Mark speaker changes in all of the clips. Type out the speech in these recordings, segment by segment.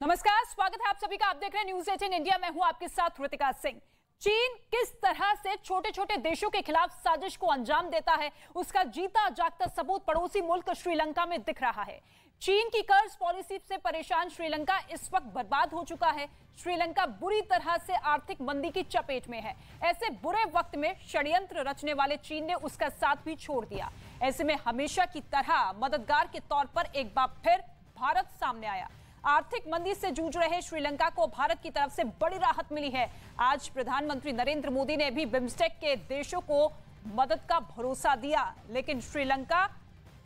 Speaker 1: नमस्कार, स्वागत है आप सभी का। आप देख रहे हैं न्यूज़ 18 इंडिया। मैं हूं आपके साथ ऋतिका सिंह। चीन किस तरह से छोटे छोटे देशों के खिलाफ साजिश को अंजाम देता है, उसका जीता जागता सबूत पड़ोसी मुल्क श्रीलंका में दिख रहा है। चीन की कर्ज पॉलिसी से परेशान श्रीलंका इस वक्त बर्बाद हो चुका है। श्रीलंका बुरी तरह से आर्थिक मंदी की चपेट में है। ऐसे बुरे वक्त में षड्यंत्र रचने वाले चीन ने उसका साथ भी छोड़ दिया। ऐसे में हमेशा की तरह मददगार के तौर पर एक बार फिर भारत सामने आया। आर्थिक मंदी से जूझ रहे श्रीलंका को भारत की तरफ से बड़ी राहत मिली है। आज प्रधानमंत्री नरेंद्र मोदी ने भी बिम्स्टेक के देशों को मदद का भरोसा दिया, लेकिन श्रीलंका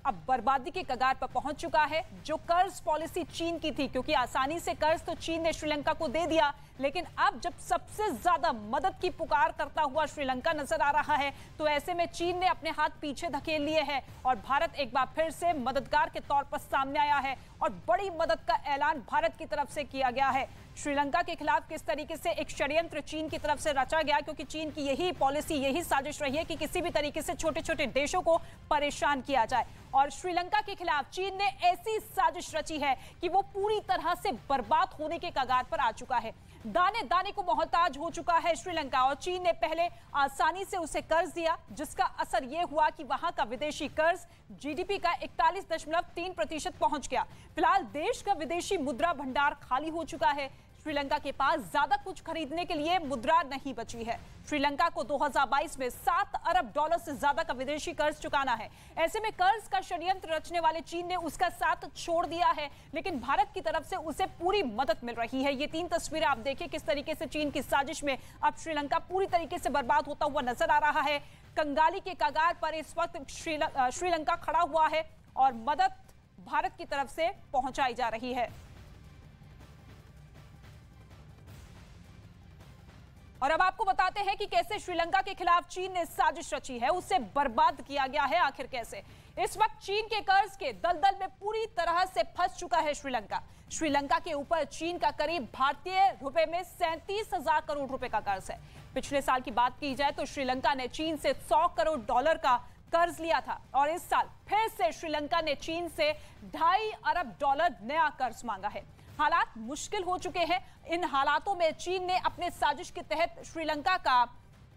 Speaker 1: अब बर्बादी के कगार पर पहुंच चुका है। जो कर्ज पॉलिसी चीन की थी, क्योंकि आसानी से कर्ज तो चीन ने श्रीलंका को दे दिया, लेकिन अब जब सबसे ज्यादा मदद की पुकार करता हुआ श्रीलंका नजर आ रहा है, तो ऐसे में चीन ने अपने हाथ पीछे धकेल लिए हैं और भारत एक बार फिर से मददगार के तौर पर सामने आया है और बड़ी मदद का ऐलान भारत की तरफ से किया गया है। श्रीलंका के खिलाफ किस तरीके से एक षड्यंत्र चीन की तरफ से रचा गया, क्योंकि चीन की यही पॉलिसी, यही साजिश रही है कि किसी भी तरीके से छोटे छोटे देशों को परेशान किया जाए। और श्रीलंका के खिलाफ चीन ने ऐसी साजिश रची है कि वो पूरी तरह से बर्बाद होने के कगार पर आ चुका है। दाने दाने को मोहताज हो चुका है श्रीलंका और चीन ने पहले आसानी से उसे कर्ज दिया, जिसका असर यह हुआ कि वहां का विदेशी कर्ज जीडीपी का 41.3% पहुंच गया। फिलहाल देश का विदेशी मुद्रा भंडार खाली हो चुका है। श्रीलंका के पास ज्यादा कुछ खरीदने के लिए मुद्रा नहीं बची है। श्रीलंका को 2022 में $7 अरब से ज्यादा का विदेशी कर्ज चुकाना है। ऐसे में कर्ज का षड्यंत्र रचने वाले चीन ने उसका साथ छोड़ दिया है, लेकिन भारत की तरफ से उसे पूरी मदद मिल रही है। ये 3 तस्वीरें आप देखिए किस तरीके से चीन की साजिश में अब श्रीलंका पूरी तरीके से बर्बाद होता हुआ नजर आ रहा है। कंगाली के कगार पर इस वक्त श्रीलंका खड़ा हुआ है और मदद भारत की तरफ से पहुंचाई जा रही है। और अब आपको बताते हैं कि कैसे श्रीलंका के खिलाफ चीन ने साजिश रची है, उसे बर्बाद किया गया है आखिर कैसे। इस वक्त चीन के कर्ज के दलदल में पूरी तरह से फंस चुका है श्रीलंका। श्रीलंका के ऊपर चीन का करीब भारतीय रुपए में 37,000 करोड़ रुपए का कर्ज है। पिछले साल की बात की जाए तो श्रीलंका ने चीन से $100 करोड़ का कर्ज लिया था और इस साल फिर से श्रीलंका ने चीन से $2.5 अरब नया कर्ज मांगा है। हालात मुश्किल हो चुके हैं। इन हालातों में चीन ने अपने साजिश के तहत श्रीलंका का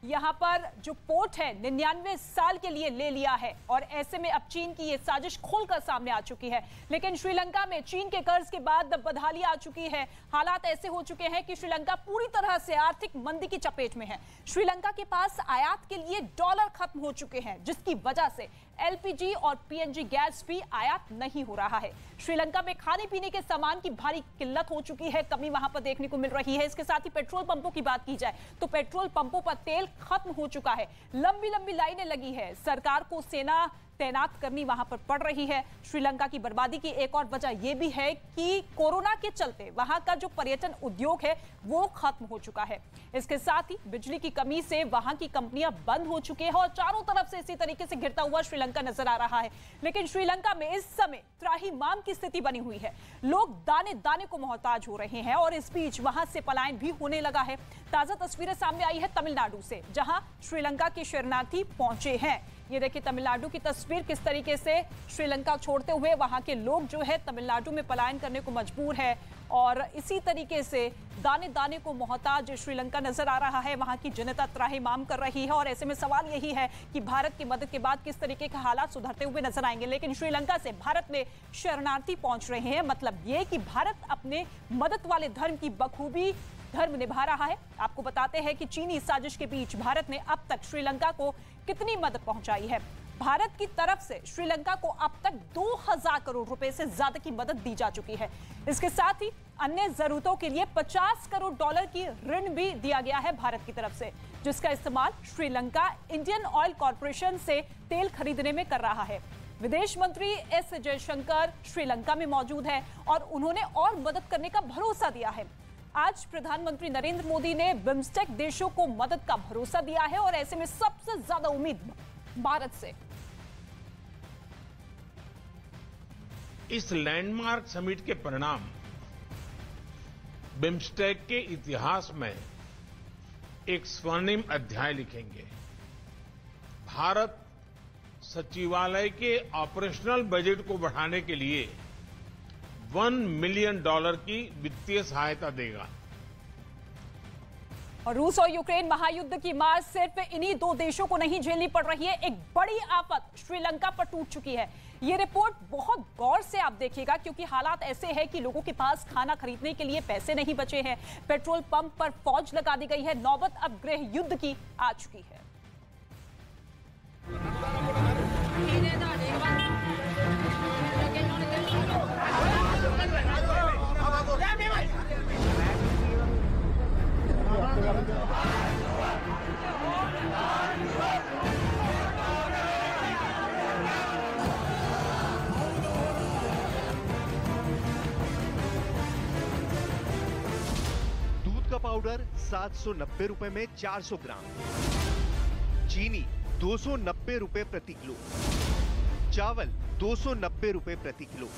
Speaker 1: यहां पर जो पोर्ट है 99 साल के लिए ले लिया है और ऐसे में अब चीन की ये साजिश खुलकर सामने आ चुकी है। लेकिन श्रीलंका में चीन के कर्ज के बाद बदहाली आ चुकी है। हालात ऐसे हो चुके हैं कि श्रीलंका पूरी तरह से आर्थिक मंदी की चपेट में है। श्रीलंका के पास आयात के लिए डॉलर खत्म हो चुके हैं, जिसकी वजह से एलपीजी और पीएनजी गैस भी आयात नहीं हो रहा है। श्रीलंका में खाने पीने के सामान की भारी किल्लत हो चुकी है, कमी वहां पर देखने को मिल रही है। इसके साथ ही पेट्रोल पंपों की बात की जाए तो पेट्रोल पंपों पर तेल खत्म हो चुका है। लंबी लंबी लाइनें लगी है। सरकार को सेना तैनात करनी वहां पर पड़ रही है। श्रीलंका की बर्बादी की एक और वजह यह भी है कि कोरोना के चलते वहां का जो पर्यटन उद्योग है वो खत्म हो चुका है। इसके साथ ही बिजली की कमी से वहां की कंपनियां बंद हो चुकी है और चारों तरफ से इसी तरीके से गिरता हुआ श्रीलंका नजर आ रहा है। लेकिन श्रीलंका में इस समय त्राहिमाम की स्थिति बनी हुई है। लोग दाने दाने को मोहताज हो रहे हैं और इस बीच वहां से पलायन भी होने लगा है। ताजा तस्वीरें सामने आई है तमिलनाडु से, जहां श्रीलंका के शरणार्थी पहुंचे हैं। ये देखिए तमिलनाडु की तस्वीर, किस तरीके से श्रीलंका छोड़ते हुए वहां के लोग जो है तमिलनाडु में पलायन करने को मजबूर है और इसी तरीके से दाने दाने को मोहताज श्रीलंका नजर आ रहा है। वहां की जनता त्राहिमाम कर रही है और ऐसे में सवाल यही है कि भारत की मदद के बाद किस तरीके के हालात सुधरते हुए नजर आएंगे। लेकिन श्रीलंका से भारत में शरणार्थी पहुंच रहे हैं, मतलब ये कि भारत अपने मदद वाले धर्म की बखूबी धर्म निभा रहा है। आपको बताते हैं कि चीनी साजिश के बीच भारत ने अब तक श्रीलंका को कितनी मदद पहुंचाई है। भारत की तरफ से श्रीलंका को अब तक 2000 करोड़ रुपए से ज्यादा की मदद दी जा चुकी है। इसके साथ ही अन्य जरूरतों के लिए $50 करोड़ की ऋण भी दिया गया है भारत की तरफ से, जिसका इस्तेमाल श्रीलंका इंडियन ऑयल कॉर्पोरेशन से तेल खरीदने में कर रहा है। विदेश मंत्री एस जयशंकर श्रीलंका में मौजूद है और उन्होंने और मदद करने का भरोसा दिया है। आज प्रधानमंत्री नरेंद्र मोदी ने बिम्स्टेक देशों को मदद का भरोसा दिया है और ऐसे में सबसे ज्यादा उम्मीद भारत से।
Speaker 2: इस लैंडमार्क समिट के परिणाम बिम्स्टेक के इतिहास में एक स्वर्णिम अध्याय लिखेंगे। भारत सचिवालय के ऑपरेशनल बजट को बढ़ाने के लिए $1 मिलियन की वित्तीय सहायता देगा।
Speaker 1: और रूस और यूक्रेन महायुद्ध की मार सिर्फ इन्हीं दो देशों को नहीं झेलनी पड़ रही है, एक बड़ी आफत श्रीलंका पर टूट चुकी है। ये रिपोर्ट बहुत गौर से आप देखिएगा, क्योंकि हालात ऐसे हैं कि लोगों के पास खाना खरीदने के लिए पैसे नहीं बचे हैं। पेट्रोल पंप पर फौज लगा दी गई है। नौबत अब गृह युद्ध की आ चुकी है।
Speaker 3: दूध का पाउडर 790 रुपए में 400 ग्राम, चीनी 290 रुपए प्रति किलो, चावल 290 रुपए प्रति किलो,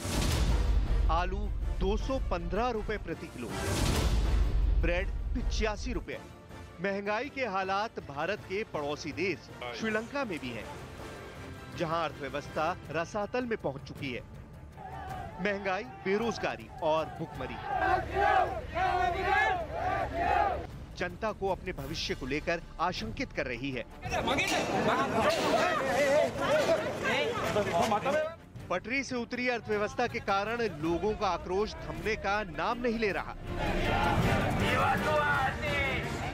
Speaker 3: आलू 215 रुपए प्रति किलो, ब्रेड 85 रुपए। महंगाई के हालात भारत के पड़ोसी देश श्रीलंका में भी हैं, जहां अर्थव्यवस्था रसातल में पहुंच चुकी है। महंगाई, बेरोजगारी और भुखमरी जनता को अपने भविष्य को लेकर आशंकित कर रही है। पटरी से उतरी अर्थव्यवस्था के कारण लोगों का आक्रोश थमने का नाम नहीं ले रहा,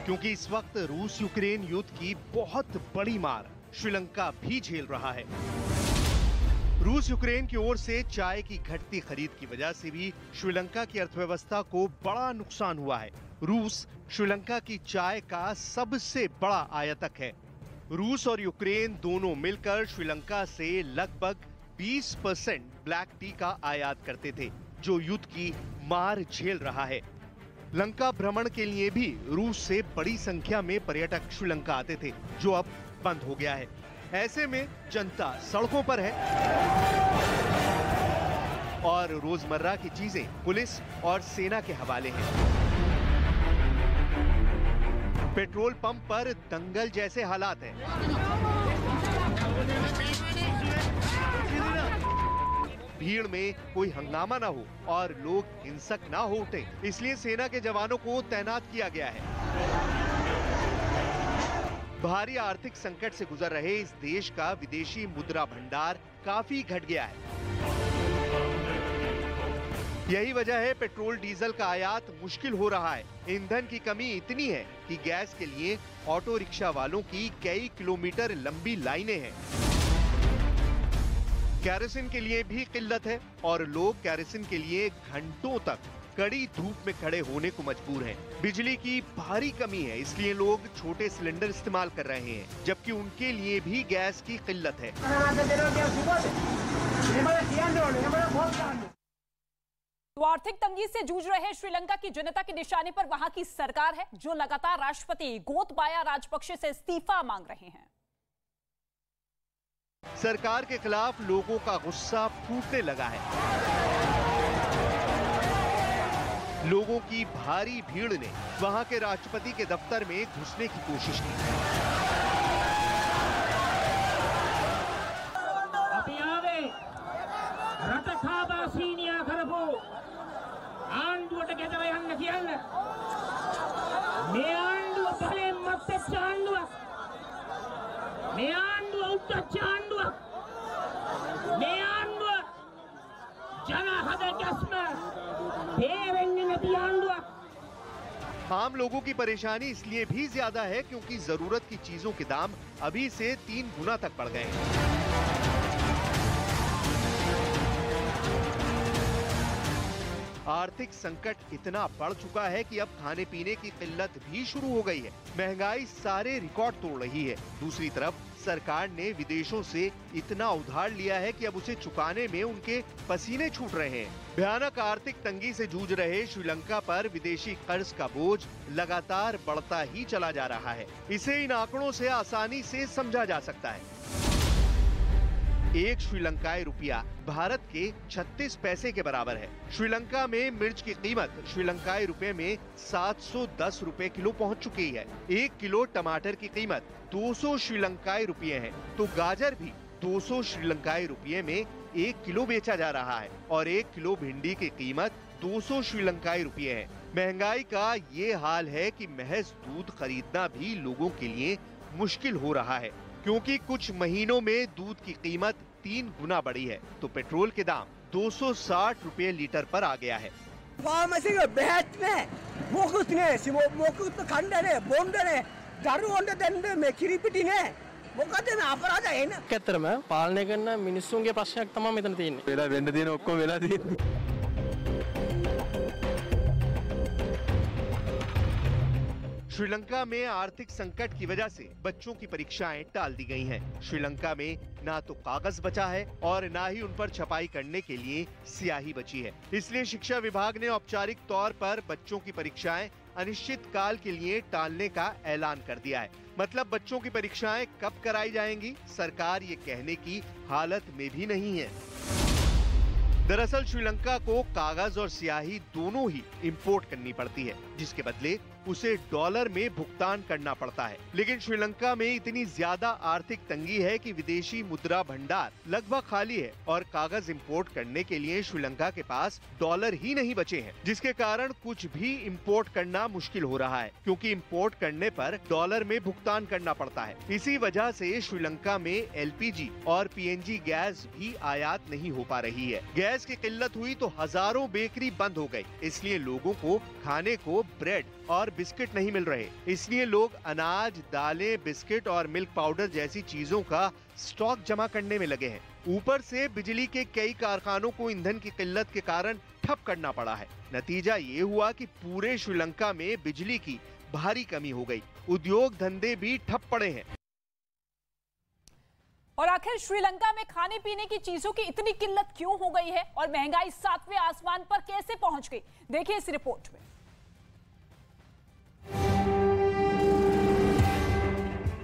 Speaker 3: क्योंकि इस वक्त रूस यूक्रेन युद्ध की बहुत बड़ी मार श्रीलंका भी झेल रहा है। रूस यूक्रेन की ओर से चाय की घटती खरीद की वजह से भी श्रीलंका की अर्थव्यवस्था को बड़ा नुकसान हुआ है। रूस श्रीलंका की चाय का सबसे बड़ा आयातक है। रूस और यूक्रेन दोनों मिलकर श्रीलंका से लगभग 20% ब्लैक टी का आयात करते थे, जो युद्ध की मार झेल रहा है। लंका भ्रमण के लिए भी रूस से बड़ी संख्या में पर्यटक श्रीलंका आते थे, जो अब बंद हो गया है। ऐसे में जनता सड़कों पर है और रोजमर्रा की चीजें पुलिस और सेना के हवाले हैं। पेट्रोल पंप पर दंगल जैसे हालात हैं। भीड़ में कोई हंगामा ना हो और लोग हिंसक ना हो उठे, इसलिए सेना के जवानों को तैनात किया गया है। भारी आर्थिक संकट से गुजर रहे इस देश का विदेशी मुद्रा भंडार काफी घट गया है। यही वजह है पेट्रोल डीजल का आयात मुश्किल हो रहा है। ईंधन की कमी इतनी है कि गैस के लिए ऑटो रिक्शा वालों की कई किलोमीटर लंबी लाइनें हैं। केरोसिन के लिए भी किल्लत है और लोग केरोसिन के लिए घंटों तक कड़ी धूप में खड़े होने को मजबूर हैं। बिजली की भारी कमी है, इसलिए लोग छोटे सिलेंडर इस्तेमाल कर रहे हैं, जबकि उनके लिए भी गैस की किल्लत है।
Speaker 1: तो आर्थिक तंगी से जूझ रहे श्रीलंका की जनता के निशाने पर वहां की सरकार है, जो लगातार राष्ट्रपति गोतबाया राजपक्षे से इस्तीफा मांग रहे हैं।
Speaker 3: सरकार के खिलाफ लोगों का गुस्सा फूटने लगा है। लोगों की भारी भीड़ ने वहां के राष्ट्रपति के दफ्तर में घुसने की कोशिश की। आम लोगों की परेशानी इसलिए भी ज्यादा है क्योंकि जरूरत की चीजों के दाम अभी से 3 गुना तक बढ़ गए हैं। आर्थिक संकट इतना बढ़ चुका है कि अब खाने पीने की किल्लत भी शुरू हो गई है। महंगाई सारे रिकॉर्ड तोड़ रही है। दूसरी तरफ सरकार ने विदेशों से इतना उधार लिया है कि अब उसे चुकाने में उनके पसीने छूट रहे हैं। भयानक आर्थिक तंगी से जूझ रहे श्रीलंका पर विदेशी कर्ज का बोझ लगातार बढ़ता ही चला जा रहा है। इसे इन आंकड़ों से आसानी से समझा जा सकता है। एक श्रीलंकाई रुपया भारत के 36 पैसे के बराबर है। श्रीलंका में मिर्च की कीमत श्रीलंकाई रुपए में 710 रुपए किलो पहुंच चुकी है। 1 किलो टमाटर की कीमत 200 श्रीलंकाई रुपये है, तो गाजर भी 200 श्रीलंकाई रुपये में 1 किलो बेचा जा रहा है और 1 किलो भिंडी की कीमत 200 श्रीलंकाई रुपये है। महंगाई का ये हाल है कि महज दूध खरीदना भी लोगों के लिए मुश्किल हो रहा है, क्योंकि कुछ महीनों में दूध की कीमत 3 गुना बढ़ी है तो पेट्रोल के दाम 260 रुपये लीटर पर आ गया है।
Speaker 4: ඇත්තටම පාලනය කරන මිනිස්සුන්ගේ ප්‍රශ්නයක් තමයි මෙතන තියෙන්නේ. වෙලා වෙන්න තියෙන ඔක්කොම වෙලා තියෙන්නේ.
Speaker 3: श्रीलंका में आर्थिक संकट की वजह से बच्चों की परीक्षाएं टाल दी गई हैं। श्रीलंका में ना तो कागज बचा है और ना ही उन पर छपाई करने के लिए स्याही बची है। इसलिए शिक्षा विभाग ने औपचारिक तौर पर बच्चों की परीक्षाएं अनिश्चित काल के लिए टालने का ऐलान कर दिया है। मतलब बच्चों की परीक्षाएं कब कराई जाएंगी, सरकार ये कहने की हालत में भी नहीं है। दरअसल श्रीलंका को कागज और स्याही दोनों ही इंपोर्ट करनी पड़ती है, जिसके बदले उसे डॉलर में भुगतान करना पड़ता है। लेकिन श्रीलंका में इतनी ज्यादा आर्थिक तंगी है कि विदेशी मुद्रा भंडार लगभग खाली है और कागज इंपोर्ट करने के लिए श्रीलंका के पास डॉलर ही नहीं बचे हैं, जिसके कारण कुछ भी इंपोर्ट करना मुश्किल हो रहा है, क्योंकि इंपोर्ट करने पर डॉलर में भुगतान करना पड़ता है। इसी वजह से श्रीलंका में एलपीजी और पीएनजी गैस भी आयात नहीं हो पा रही है। गैस की किल्लत हुई तो हजारों बेकरी बंद हो गई, इसलिए लोगों को खाने को ब्रेड और बिस्किट नहीं मिल रहे। इसलिए लोग अनाज, दालें, बिस्किट और मिल्क पाउडर जैसी चीजों का स्टॉक जमा करने में लगे हैं। ऊपर से बिजली के कई कारखानों को ईंधन की किल्लत के कारण ठप करना पड़ा है। नतीजा ये हुआ कि पूरे श्रीलंका में बिजली की भारी कमी हो गई, उद्योग धंधे भी ठप पड़े हैं।
Speaker 1: और आखिर श्रीलंका में खाने पीने की चीजों की इतनी किल्लत क्यों हो गई है और महंगाई 7वें आसमान पर कैसे पहुंच गई, देखिए इस रिपोर्ट में।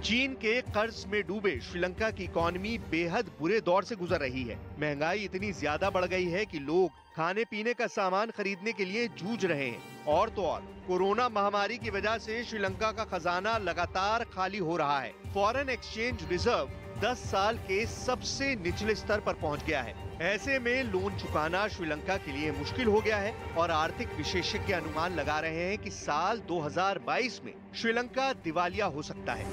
Speaker 3: चीन के कर्ज में डूबे श्रीलंका की इकोनॉमी बेहद बुरे दौर से गुजर रही है। महंगाई इतनी ज्यादा बढ़ गई है कि लोग खाने पीने का सामान खरीदने के लिए जूझ रहे हैं। और तो और कोरोना महामारी की वजह से श्रीलंका का खजाना लगातार खाली हो रहा है। फॉरेन एक्सचेंज रिजर्व 10 साल के सबसे निचले स्तर पर पहुंच गया है। ऐसे में लोन चुकाना श्रीलंका के लिए मुश्किल हो गया है और आर्थिक विशेषज्ञ अनुमान लगा रहे हैं कि साल 2022 में श्रीलंका दिवालिया हो सकता है।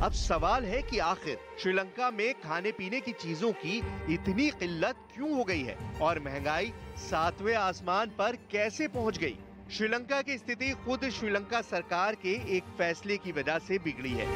Speaker 3: अब सवाल है कि आखिर श्रीलंका में खाने पीने की चीजों की इतनी किल्लत क्यों हो गई है और महंगाई 7वें आसमान पर कैसे पहुंच गई। श्रीलंका की स्थिति खुद श्रीलंका सरकार के एक फैसले की वजह से बिगड़ी है।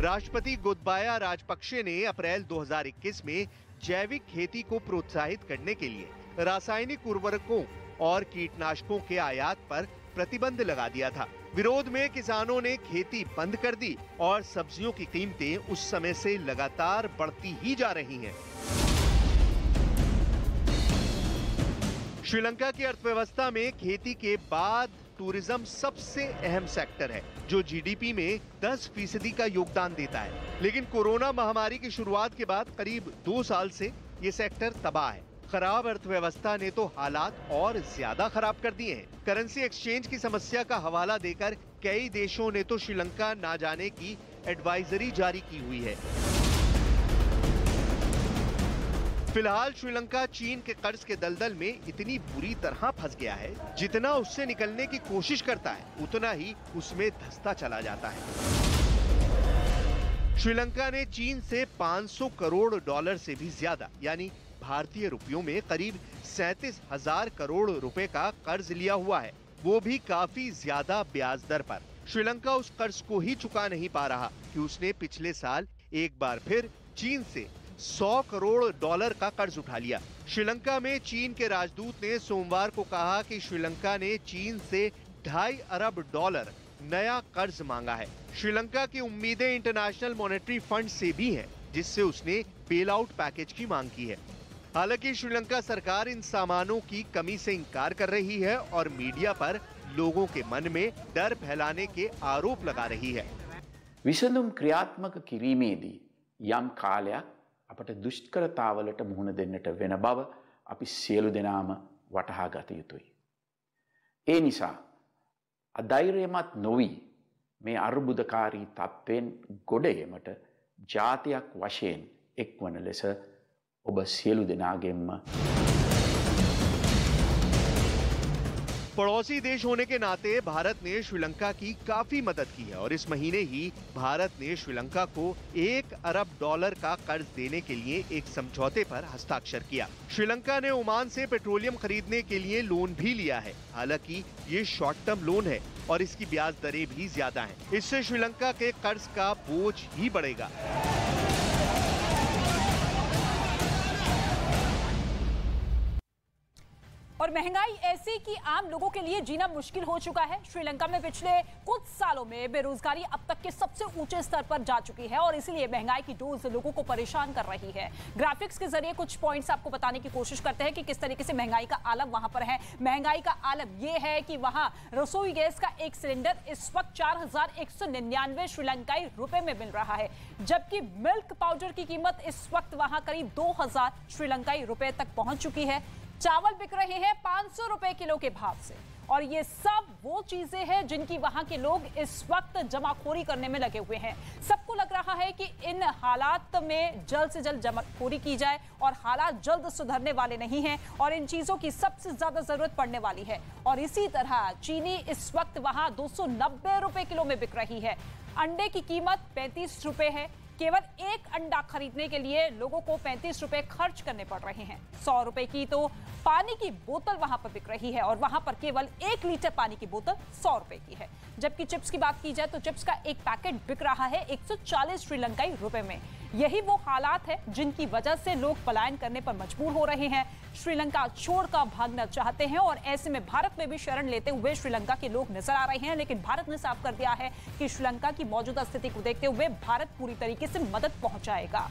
Speaker 3: राष्ट्रपति गोतबाया राजपक्षे ने अप्रैल 2021 में जैविक खेती को प्रोत्साहित करने के लिए रासायनिक उर्वरकों और कीटनाशकों के आयात पर प्रतिबंध लगा दिया था। विरोध में किसानों ने खेती बंद कर दी और सब्जियों की कीमतें उस समय से लगातार बढ़ती ही जा रही हैं। श्रीलंका की अर्थव्यवस्था में खेती के बाद टूरिज्म सबसे अहम सेक्टर है, जो जीडीपी में 10% का योगदान देता है। लेकिन कोरोना महामारी की शुरुआत के बाद करीब 2 साल से ये सेक्टर तबाह है। खराब अर्थव्यवस्था ने तो हालात और ज्यादा खराब कर दिए हैं। करेंसी एक्सचेंज की समस्या का हवाला देकर कई देशों ने तो श्रीलंका ना जाने की एडवाइजरी जारी की हुई है। फिलहाल श्रीलंका चीन के कर्ज के दलदल में इतनी बुरी तरह फंस गया है, जितना उससे निकलने की कोशिश करता है उतना ही उसमें धंसता चला जाता है। श्रीलंका ने चीन से 500 करोड़ डॉलर से भी ज्यादा यानी भारतीय रुपयों में करीब 37,000 करोड़ रुपए का कर्ज लिया हुआ है, वो भी काफी ज्यादा ब्याज दर पर। श्रीलंका उस कर्ज को ही चुका नहीं पा रहा कि उसने पिछले साल एक बार फिर चीन से 100 करोड़ डॉलर का कर्ज उठा लिया। श्रीलंका में चीन के राजदूत ने सोमवार को कहा कि श्रीलंका ने चीन से 2.5 अरब डॉलर नया कर्ज मांगा है। श्रीलंका की उम्मीदें इंटरनेशनल मॉनेटरी फंड से भी हैं, जिससे उसने बेल आउट पैकेज की मांग की है। हालांकि श्रीलंका सरकार इन सामानों की कमी से इंकार कर रही है और मीडिया पर लोगों के मन में डर फैलाने के आरोप लगा रही है।
Speaker 5: विසඳුම් ක්‍රියාත්මක කිරීමේදී යම් කාලයක් අපට දුෂ්කරතාවලට මුහුණ දෙන්නට වෙන බව අපි සියලු දෙනාම වටහා ගත යුතුයි. ඒ නිසා අධෛර්යමත් නොවි මේ අර්බුදකාරී තත්ත්වයෙන් ගොඩ ඒමට ජාතියක් වශයෙන් එක්වන ලෙස ඔබ සියලු දෙනාගෙන්ම
Speaker 3: पड़ोसी देश होने के नाते भारत ने श्रीलंका की काफी मदद की है और इस महीने ही भारत ने श्रीलंका को $1 अरब का कर्ज देने के लिए एक समझौते पर हस्ताक्षर किया। श्रीलंका ने ओमान से पेट्रोलियम खरीदने के लिए लोन भी लिया है। हालांकि ये शॉर्ट टर्म लोन है और इसकी ब्याज दरें भी ज्यादा हैं। इससे श्रीलंका के कर्ज का बोझ ही बढ़ेगा।
Speaker 1: और महंगाई ऐसी कि आम लोगों के लिए जीना मुश्किल हो चुका है। श्रीलंका में पिछले कुछ सालों में बेरोजगारी अब तक के सबसे ऊंचे स्तर पर जा चुकी है और इसलिए महंगाई की डोज लोगों को परेशान कर रही है। ग्राफिक्स के जरिए कुछ पॉइंट्स आपको बताने की कोशिश करते हैं कि किस तरीके से महंगाई का आलम वहां पर है। महंगाई का आलम यह है कि वहां रसोई गैस का एक सिलेंडर इस वक्त 4,199 श्रीलंकाई रुपए में मिल रहा है, जबकि मिल्क पाउडर की कीमत इस वक्त वहां करीब 2,000 श्रीलंकाई रुपए तक पहुंच चुकी है। चावल बिक रहे हैं 500 रुपए किलो के भाव से और ये सब वो चीजें हैं जिनकी वहां के लोग इस वक्त जमाखोरी करने में लगे हुए हैं। सबको लग रहा है कि इन हालात में जल्द से जल्द जमाखोरी की जाए और हालात जल्द सुधरने वाले नहीं हैं और इन चीजों की सबसे ज्यादा जरूरत पड़ने वाली है। और इसी तरह चीनी इस वक्त वहां 290 रुपए किलो में बिक रही है। अंडे की कीमत 35 रुपए है। केवल एक अंडा खरीदने के लिए लोगों को 35 रुपए खर्च करने पड़ रहे हैं। 100 रुपए की तो पानी की बोतल वहां पर बिक रही है और वहां पर केवल 1 लीटर पानी की बोतल 100 रुपए की है। जबकि चिप्स की बात की जाए तो चिप्स का एक पैकेट बिक रहा है 140 श्रीलंकाई रुपए में। यही वो हालात है जिनकी वजह से लोग पलायन करने पर मजबूर हो रहे हैं, श्रीलंका छोड़कर भागना चाहते हैं और ऐसे में भारत में भी शरण लेते हुए श्रीलंका के लोग नजर आ रहे हैं। लेकिन भारत ने साफ कर दिया है कि श्रीलंका की मौजूदा स्थिति को देखते हुए भारत पूरी तरीके से मदद पहुंचाएगा।